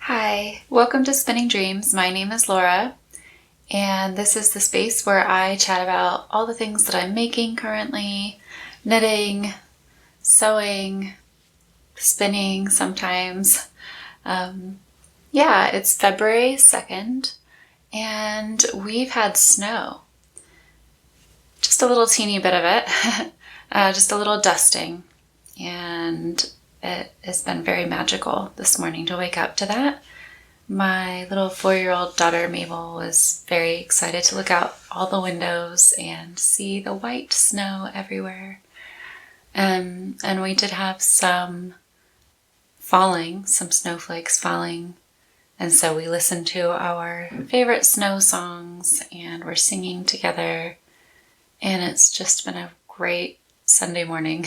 Hi, welcome to Spinning Dreams. My name is Laura, and this is the space where I chat about all the things that I'm making currently, knitting, sewing, spinning sometimes. It's February 2nd, and we've had snow. Just a little teeny bit of it, just a little dusting, and it has been very magical this morning to wake up to that. My little 4-year-old daughter Mabel was very excited to look out all the windows and see the white snow everywhere. And we did have some snowflakes falling. And so we listened to our favorite snow songs and we're singing together. And it's just been a great Sunday morning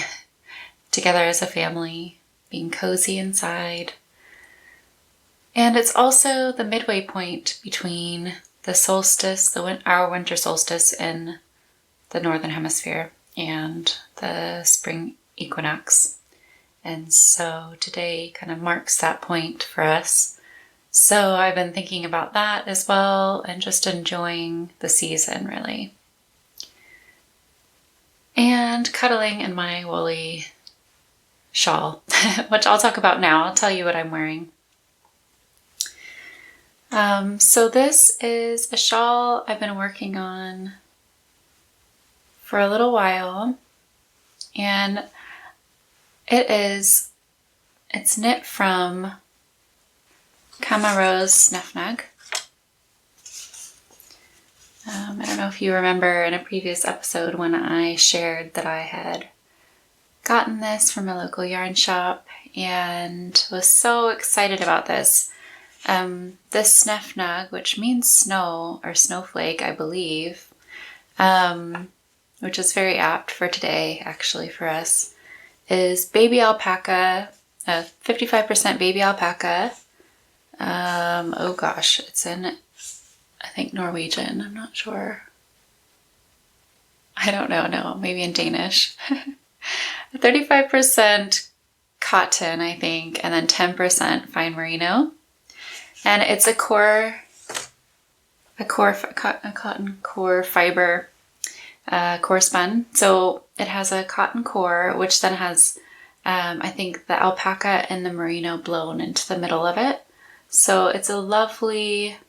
together as a family, being cozy inside. And it's also the midway point between the solstice, our winter solstice in the Northern Hemisphere, and the spring equinox. And so today kind of marks that point for us. So I've been thinking about that as well and just enjoying the season, really. And cuddling in my woolly shawl, which I'll talk about now. I'll tell you what I'm wearing. So this is a shawl I've been working on for a little while, and it's knit from Camaro's Snefnug. I don't know if you remember in a previous episode when I shared that I had gotten this from a local yarn shop and was so excited about this. This Snefnug, which means snow or snowflake, I believe, which is very apt for today, actually, for us, is baby alpaca, 55% baby alpaca. It's in, I think, Norwegian. I'm not sure. I don't know. No, maybe in Danish. 35% cotton, I think, and then 10% fine merino. And it's a cotton core fiber, core spun. So it has a cotton core, which then has, I think, the alpaca and the merino blown into the middle of it. So it's a lovely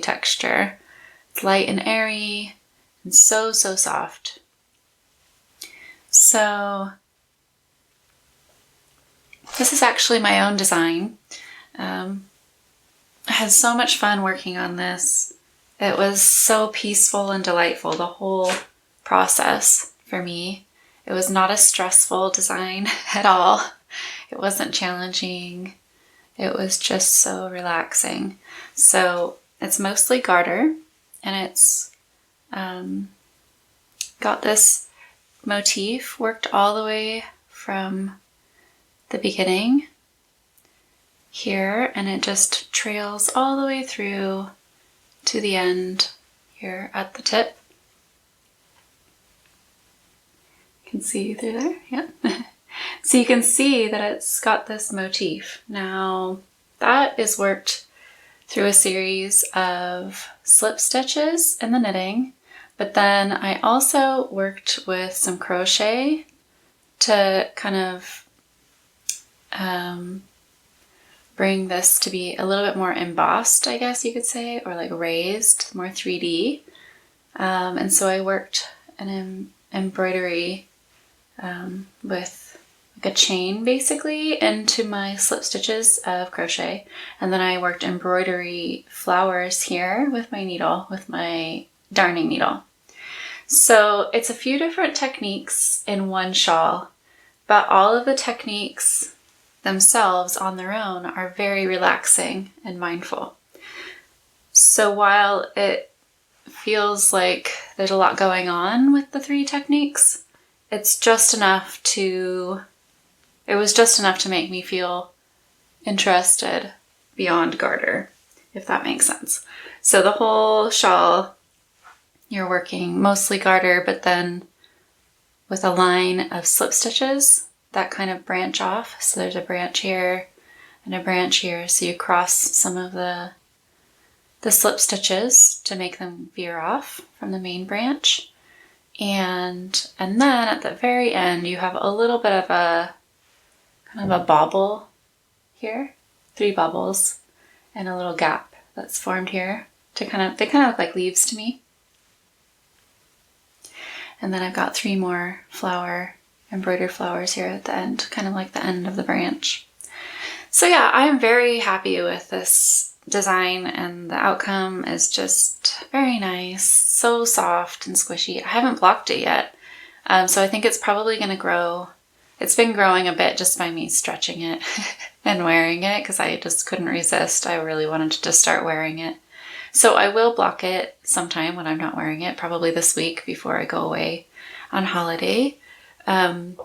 texture. It's light and airy and so soft. So this is actually my own design. I had so much fun working on this. It was so peaceful and delightful, the whole process for me. It was not a stressful design at all. It wasn't challenging. It was just so relaxing. So it's mostly garter, and it's got this motif worked all the way from the beginning here, and it just trails all the way through to the end here at the tip. You can see through there, yeah. So you can see that it's got this motif. Now that is worked through a series of slip stitches in the knitting, but then I also worked with some crochet to kind of bring this to be a little bit more embossed, I guess you could say, or like raised, more 3D. And so I worked an embroidery with like a chain basically into my slip stitches of crochet. And then I worked embroidery flowers here with my needle, with my darning needle. So it's a few different techniques in one shawl, but all of the techniques themselves on their own are very relaxing and mindful. So while it feels like there's a lot going on with the 3 techniques, it was just enough to make me feel interested beyond garter, if that makes sense. So the whole shawl, you're working mostly garter, but then with a line of slip stitches that kind of branch off. So there's a branch here, and a branch here. So you cross some of the slip stitches to make them veer off from the main branch. And then at the very end, you have a little bit of a kind of a bobble here, 3 bubbles, and a little gap that's formed here they kind of look like leaves to me. And then I've got 3 more embroidered flowers here at the end, kind of like the end of the branch. So yeah, I am very happy with this design, and the outcome is just very nice, so soft and squishy. I haven't blocked it yet, so I think it's probably going to grow. It's been growing a bit just by me stretching it and wearing it, because I just couldn't resist. I really wanted to just start wearing it. So I will block it sometime when I'm not wearing it, probably this week before I go away on holiday. And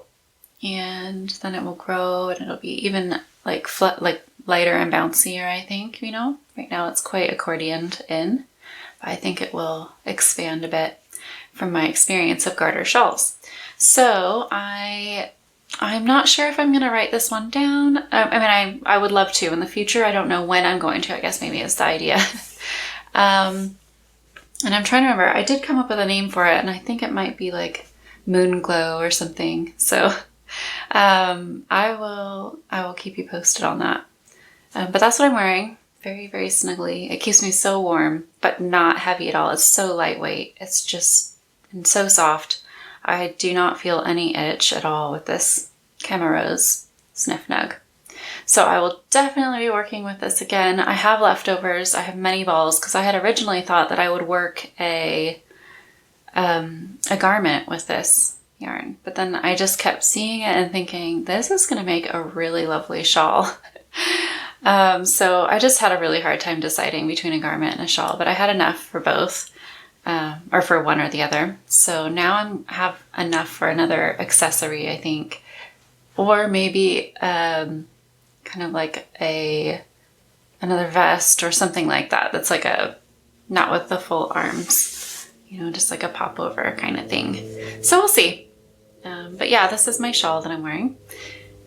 then it will grow, and it'll be even like lighter and bouncier, I think, you know. Right now it's quite accordioned in, but I think it will expand a bit from my experience of garter shawls. So I'm not sure if I'm going to write this one down. I would love to in the future. I don't know when I'm going to. I guess maybe it's the idea. And I'm trying to remember. I did come up with a name for it, and I think it might be like Moon Glow or something. So I will keep you posted on that. But that's what I'm wearing. Very, very snuggly. It keeps me so warm, but not heavy at all. It's so lightweight. It's just and so soft. I do not feel any itch at all with this Camarose Snefnug. So I will definitely be working with this again. I have leftovers. I have many balls because I had originally thought that I would work a garment with this yarn, but then I just kept seeing it and thinking, this is going to make a really lovely shawl. So I just had a really hard time deciding between a garment and a shawl, but I had enough for both. Or for one or the other. So now I have enough for another accessory, I think. Or maybe kind of like another vest or something like that. That's like not with the full arms, you know, just like a popover kind of thing. So we'll see. But yeah, this is my shawl that I'm wearing.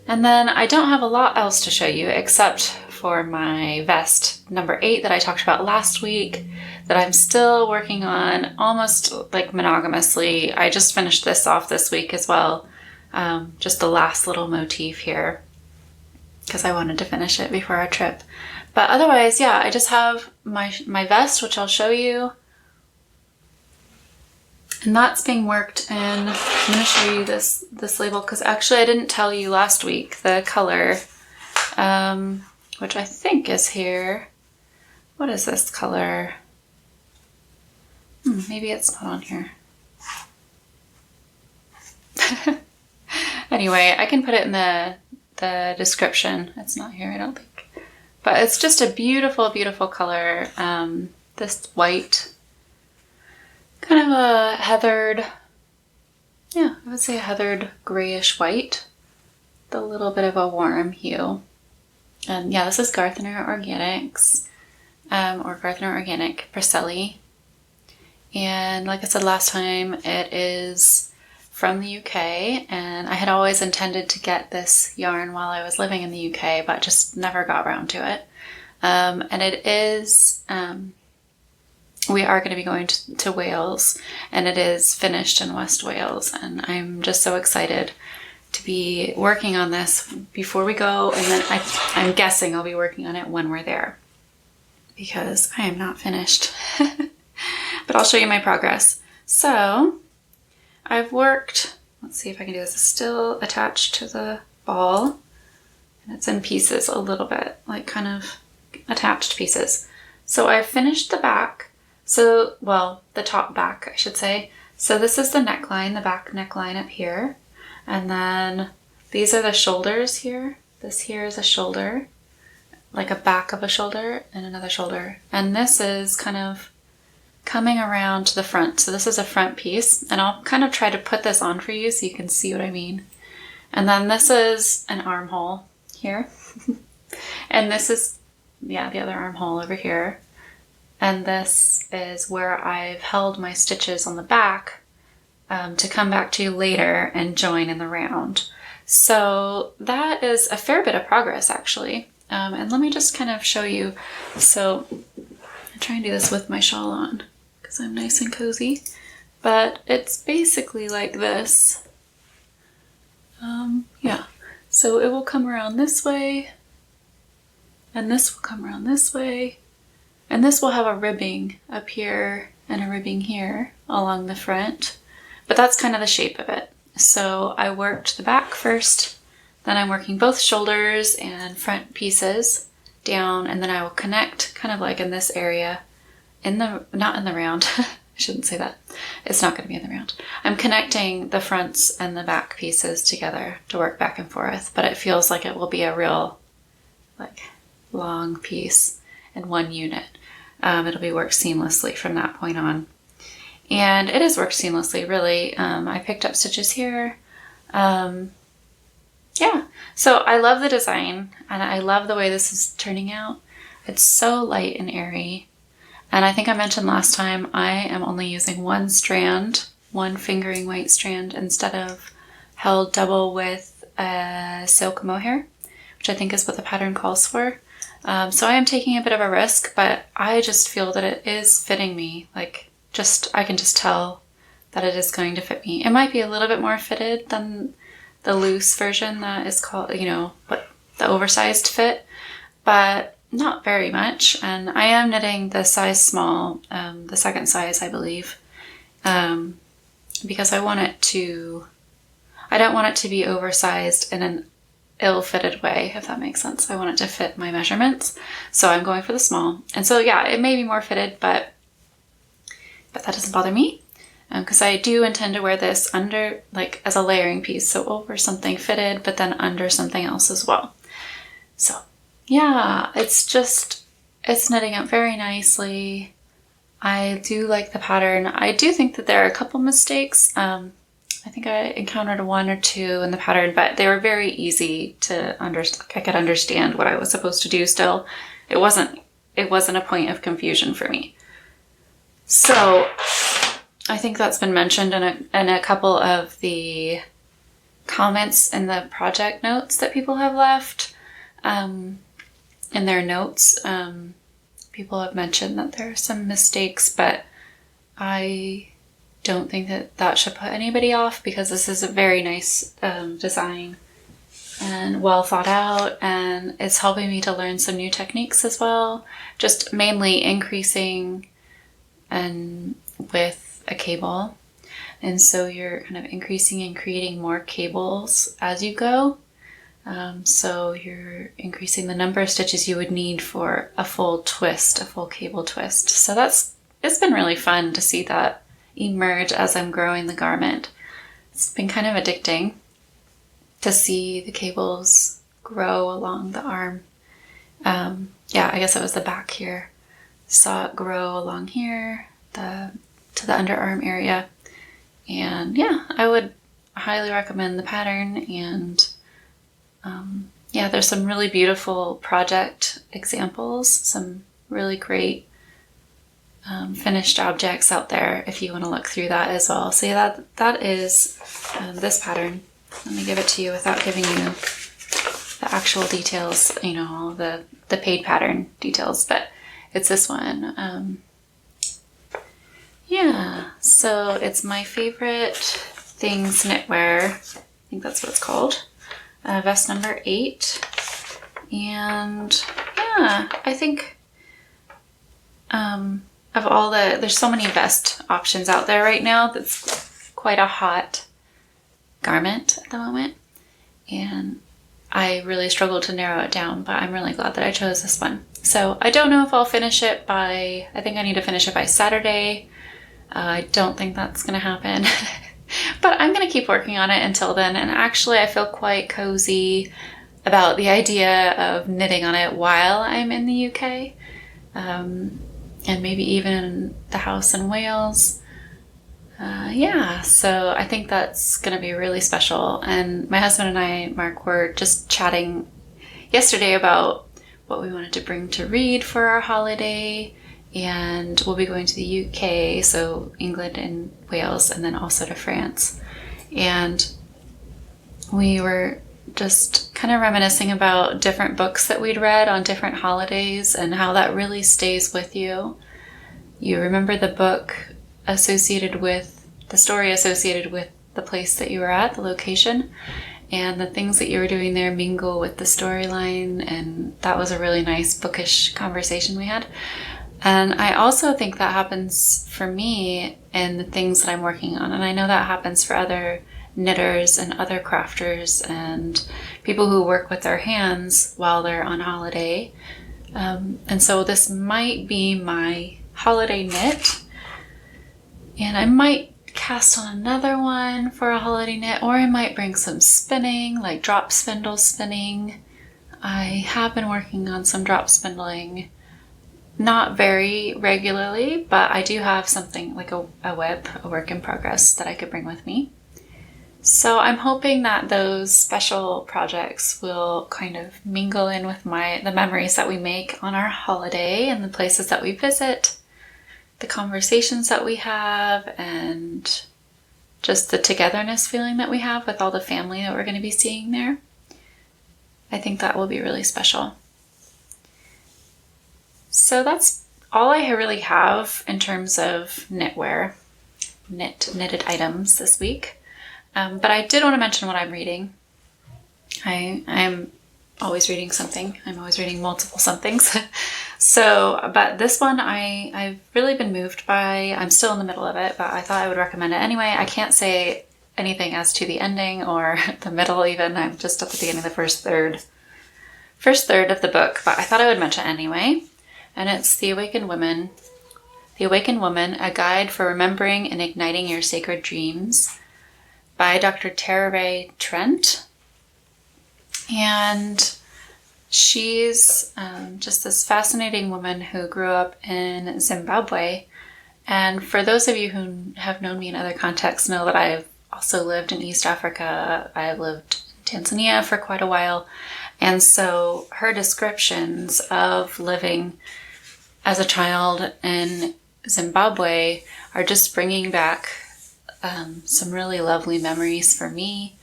And then I don't have a lot else to show you except for my vest number 8 that I talked about last week, that I'm still working on almost like monogamously. I just finished this off this week as well. Just the last little motif here because I wanted to finish it before our trip. But otherwise, yeah, I just have my vest, which I'll show you. And that's being worked, and I'm going to show you this label because actually I didn't tell you last week the color, which I think is here. What is this color? Maybe it's not on here. Anyway, I can put it in the description. It's not here, I don't think. But it's just a beautiful, beautiful color. This white, kind of a heathered, yeah, I would say a heathered grayish white, with a little bit of a warm hue. And yeah, this is Gartner Organics, or Gartner Organic Priscelli. And like I said last time, it is from the UK, and I had always intended to get this yarn while I was living in the UK, but just never got around to it. And it is, we are going to be going to Wales, and it is finished in West Wales, and I'm just so excited to be working on this before we go, and then I'm guessing I'll be working on it when we're there, because I am not finished. But I'll show you my progress. So I've worked, let's see if I can do this. It's still attached to the ball, and it's in pieces a little bit, like kind of attached pieces. So I've finished the back. So, well, the top back, I should say. So this is the neckline, the back neckline up here. And then these are the shoulders here. This here is a shoulder, like a back of a shoulder and another shoulder. And this is kind of coming around to the front. So this is a front piece, and I'll kind of try to put this on for you so you can see what I mean. And then this is an armhole here. And this is, yeah, the other armhole over here. And this is where I've held my stitches on the back to come back to later and join in the round. So that is a fair bit of progress, actually. And let me just kind of show you. So I try and do this with my shawl on because I'm nice and cozy, but it's basically like this. Yeah, so it will come around this way, and this will come around this way, and this will have a ribbing up here and a ribbing here along the front, but that's kind of the shape of it. So I worked the back first, then I'm working both shoulders and front pieces down, and then I will connect kind of like in this area, not in the round, I shouldn't say that. It's not going to be in the round. I'm connecting the fronts and the back pieces together to work back and forth, but it feels like it will be a real like long piece in one unit. It'll be worked seamlessly from that point on. And it is worked seamlessly, really. I picked up stitches here. Yeah, so I love the design and I love the way this is turning out. It's so light and airy. And I think I mentioned last time, I am only using one strand, one fingering weight strand, instead of held double with a silk mohair, which I think is what the pattern calls for. So I am taking a bit of a risk, but I just feel that it is fitting me. Like, I can just tell that it is going to fit me. It might be a little bit more fitted than the loose version that is called, what the oversized fit, but not very much. And I am knitting the size small, the second size, I believe, because I don't want it to be oversized in an ill-fitted way, if that makes sense. I want it to fit my measurements. So I'm going for the small. And so, yeah, it may be more fitted, but that doesn't bother me. Because I do intend to wear this under, like, as a layering piece. So over something fitted, but then under something else as well. So yeah, it's knitting up very nicely. I do like the pattern. I do think that there are a couple mistakes. I think I encountered one or two in the pattern, but they were very easy to understand. I could understand what I was supposed to do still. It wasn't a point of confusion for me. So I think that's been mentioned in a couple of the comments in the project notes that people have left. In their notes, people have mentioned that there are some mistakes, but I don't think that should put anybody off, because this is a very nice design and well thought out, and it's helping me to learn some new techniques as well, just mainly increasing and with a cable. And so you're kind of increasing and creating more cables as you go. So you're increasing the number of stitches you would need for a full twist, a full cable twist. So it's been really fun to see that emerge as I'm growing the garment. It's been kind of addicting to see the cables grow along the arm. Yeah, I guess it was the back here. Saw it grow along here, to the underarm area. And yeah, I would highly recommend the pattern. And yeah, there's some really beautiful project examples, some really great finished objects out there if you want to look through that as well. So yeah, that is this pattern. Let me give it to you without giving you the actual details, all the paid pattern details, but it's this one. Yeah, so it's my favorite things knitwear. I think that's what it's called. Vest number 8. And yeah, I think of all there's so many vest options out there right now. That's quite a hot garment at the moment. And I really struggled to narrow it down, but I'm really glad that I chose this one. So I don't know if I'll finish it I think I need to finish it by Saturday. I don't think that's going to happen, but I'm going to keep working on it until then. And actually I feel quite cozy about the idea of knitting on it while I'm in the UK, and maybe even in the house in Wales. Yeah, so I think that's going to be really special. And my husband and I, Mark, were just chatting yesterday about what we wanted to bring to read for our holiday. And we'll be going to the UK, so England and Wales, and then also to France. And we were just kind of reminiscing about different books that we'd read on different holidays and how that really stays with you. You remember the book associated with, the story associated with the place that you were at, the location, and the things that you were doing there mingle with the storyline, and that was a really nice bookish conversation we had. And I also think that happens for me in the things that I'm working on, and I know that happens for other knitters and other crafters and people who work with their hands while they're on holiday. And so this might be my holiday knit, and I might cast on another one for a holiday knit, or I might bring some spinning, like drop spindle spinning. I have been working on some drop spindling, not very regularly, but I do have something like a whip, a work in progress that I could bring with me. So I'm hoping that those special projects will kind of mingle in with the memories that we make on our holiday and the places that we visit, the conversations that we have, and just the togetherness feeling that we have with all the family that we're going to be seeing there. I think that will be really special. So that's all I really have in terms of knitwear, knitted items this week. But I did want to mention what I'm reading. I'm always reading something. I'm always reading multiple somethings. But this one I've really been moved by. I'm still in the middle of it, but I thought I would recommend it anyway. I can't say anything as to the ending or the middle even. I'm just at the beginning of the first third of the book, but I thought I would mention it anyway. And it's The Awakened Woman. The Awakened Woman, A Guide for Remembering and Igniting Your Sacred Dreams by Dr. Tara Ray Trent. And she's just this fascinating woman who grew up in Zimbabwe. And for those of you who have known me in other contexts know that I've also lived in East Africa. I've lived in Tanzania for quite a while. And so her descriptions of living as a child in Zimbabwe are just bringing back some really lovely memories for me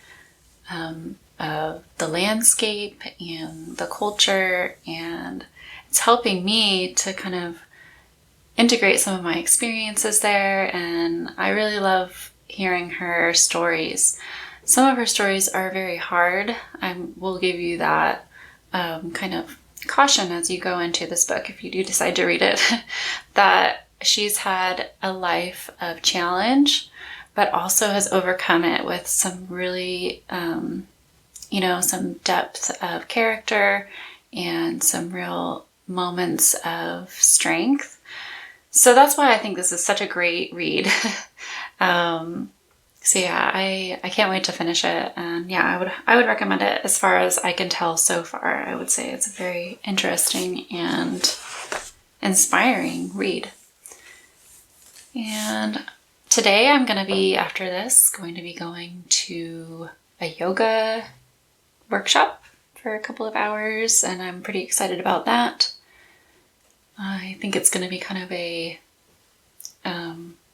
of the landscape and the culture, and it's helping me to kind of integrate some of my experiences there, and I really love hearing her stories. Some of her stories are very hard. I will give you that kind of caution as you go into this book, if you do decide to read it, that she's had a life of challenge, but also has overcome it with some really, some depth of character and some real moments of strength. So that's why I think this is such a great read. So yeah, I can't wait to finish it. And yeah, I would recommend it as far as I can tell so far. I would say it's a very interesting and inspiring read. And today I'm going to be, after this, going to be going to a yoga workshop for a couple of hours, and I'm pretty excited about that. I think it's going to be kind of a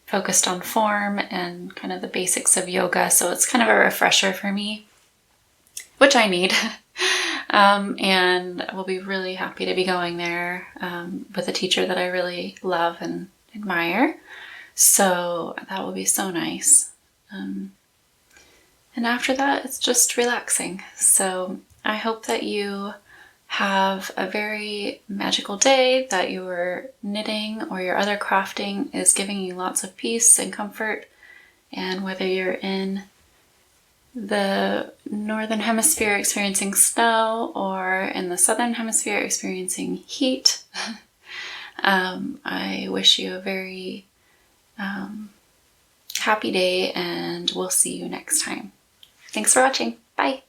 focused on form and kind of the basics of yoga, so it's kind of a refresher for me, which I need. And we'll be really happy to be going there with a teacher that I really love and admire. So that will be so nice. And after that, it's just relaxing. So I hope that you have a very magical day, that your knitting or your other crafting is giving you lots of peace and comfort. And whether you're in the northern hemisphere experiencing snow or in the southern hemisphere experiencing heat, I wish you a very happy day, and we'll see you next time. Thanks for watching. Bye.